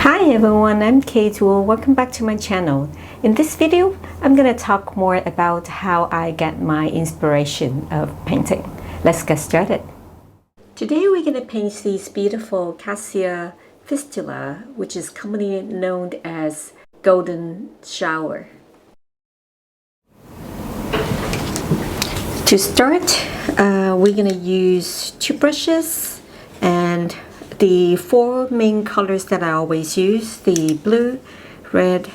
Hi everyone, I'm Kate. Welcome back to my channel. In this video, I'm going to talk more about how I get my inspiration of painting. Let's get started. Today we're going to paint this beautiful Cassia Fistula, which is commonly known as golden shower. To start, we're going to use two brushes and the four main colors that I always use: the blue, red,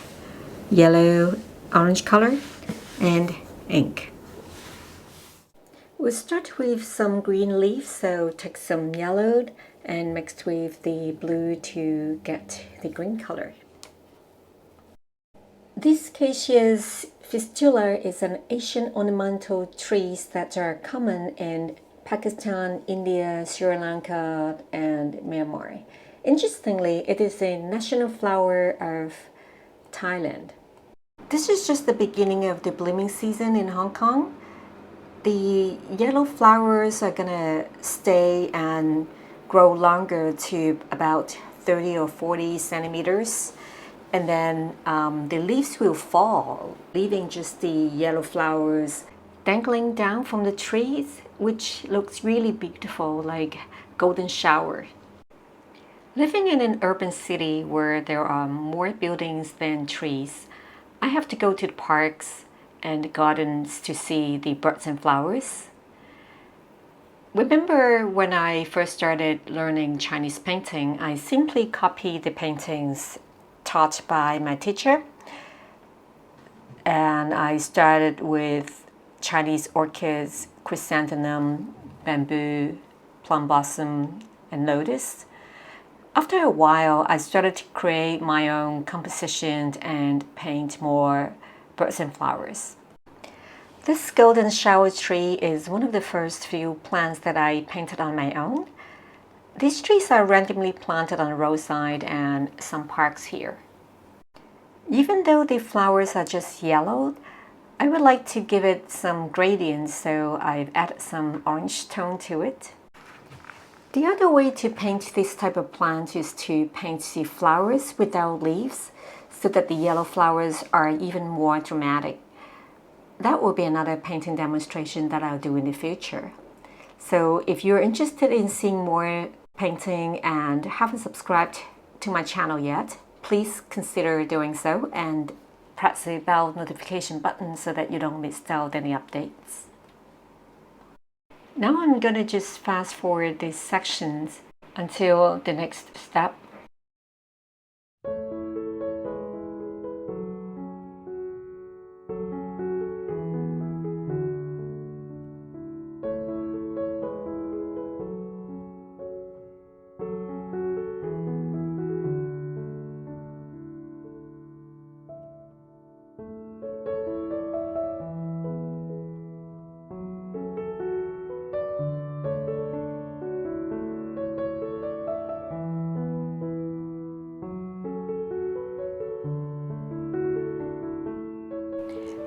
yellow, orange color, and ink. We'll start with some green leaves, so take some yellow and mix with the blue to get the green color. This Cassia Fistula is an Asian ornamental trees that are common in Pakistan, India, Sri Lanka, and Myanmar. Interestingly, it is a national flower of Thailand. This is just the beginning of the blooming season in Hong Kong. The yellow flowers are gonna stay and grow longer to about 30 or 40 centimeters. And then the leaves will fall, leaving just the yellow flowers dangling down from the trees, which looks really beautiful, like golden shower. Living in an urban city where there are more buildings than trees, I have to go to the parks and gardens to see the birds and flowers. Remember when I first started learning Chinese painting, I simply copied the paintings taught by my teacher, and I started with Chinese orchids, chrysanthemum, bamboo, plum blossom, and lotus. After a while, I started to create my own compositions and paint more birds and flowers. This golden shower tree is one of the first few plants that I painted on my own. These trees are randomly planted on the roadside and some parks here. Even though the flowers are just yellow, I would like to give it some gradients, so I've added some orange tone to it. The other way to paint this type of plant is to paint the flowers without leaves, so that the yellow flowers are even more dramatic. That will be another painting demonstration that I'll do in the future. So if you're interested in seeing more painting and haven't subscribed to my channel yet, please consider doing so and press the bell notification button so that you don't miss out any updates. Now I'm going to just fast forward these sections until the next step.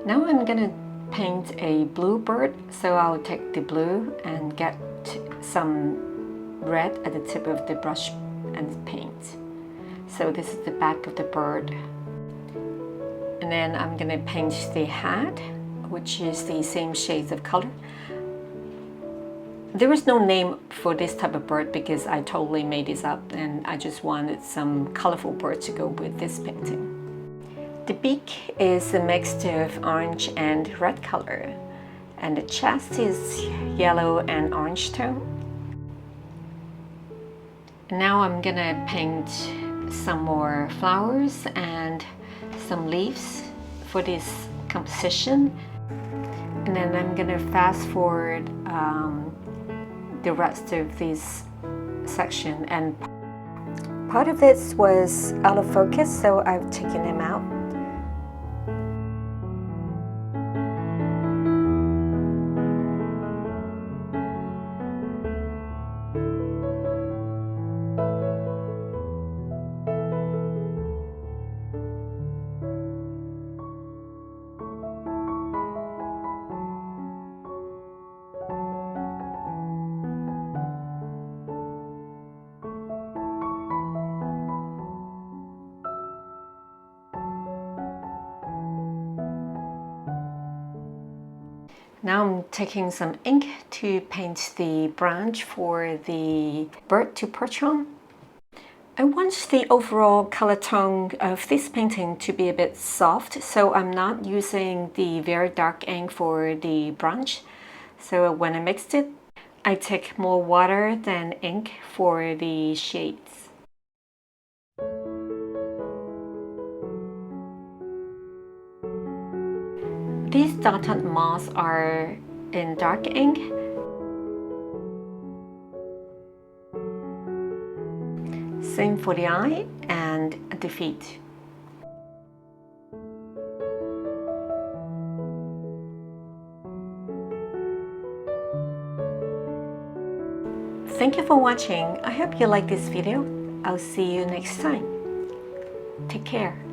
Now I'm gonna paint a blue bird, so I'll take the blue and get some red at the tip of the brush and paint. So this is the back of the bird. And then I'm gonna paint the hat, which is the same shades of color. There is no name for this type of bird because I totally made this up, and I just wanted some colorful bird to go with this painting. The beak is a mix of orange and red color, and the chest is yellow and orange tone. Now I'm gonna paint some more flowers and some leaves for this composition, and then I'm gonna fast forward the rest of this section, and part of this was out of focus, so I've taken them out. Now I'm taking some ink to paint the branch for the bird to perch on. I want the overall color tone of this painting to be a bit soft, so I'm not using the very dark ink for the branch. So when I mixed it, I take more water than ink for the shades. These dotted moths are in dark ink. Same for the eye and the feet. Thank you for watching. I hope you like this video. I'll see you next time. Take care.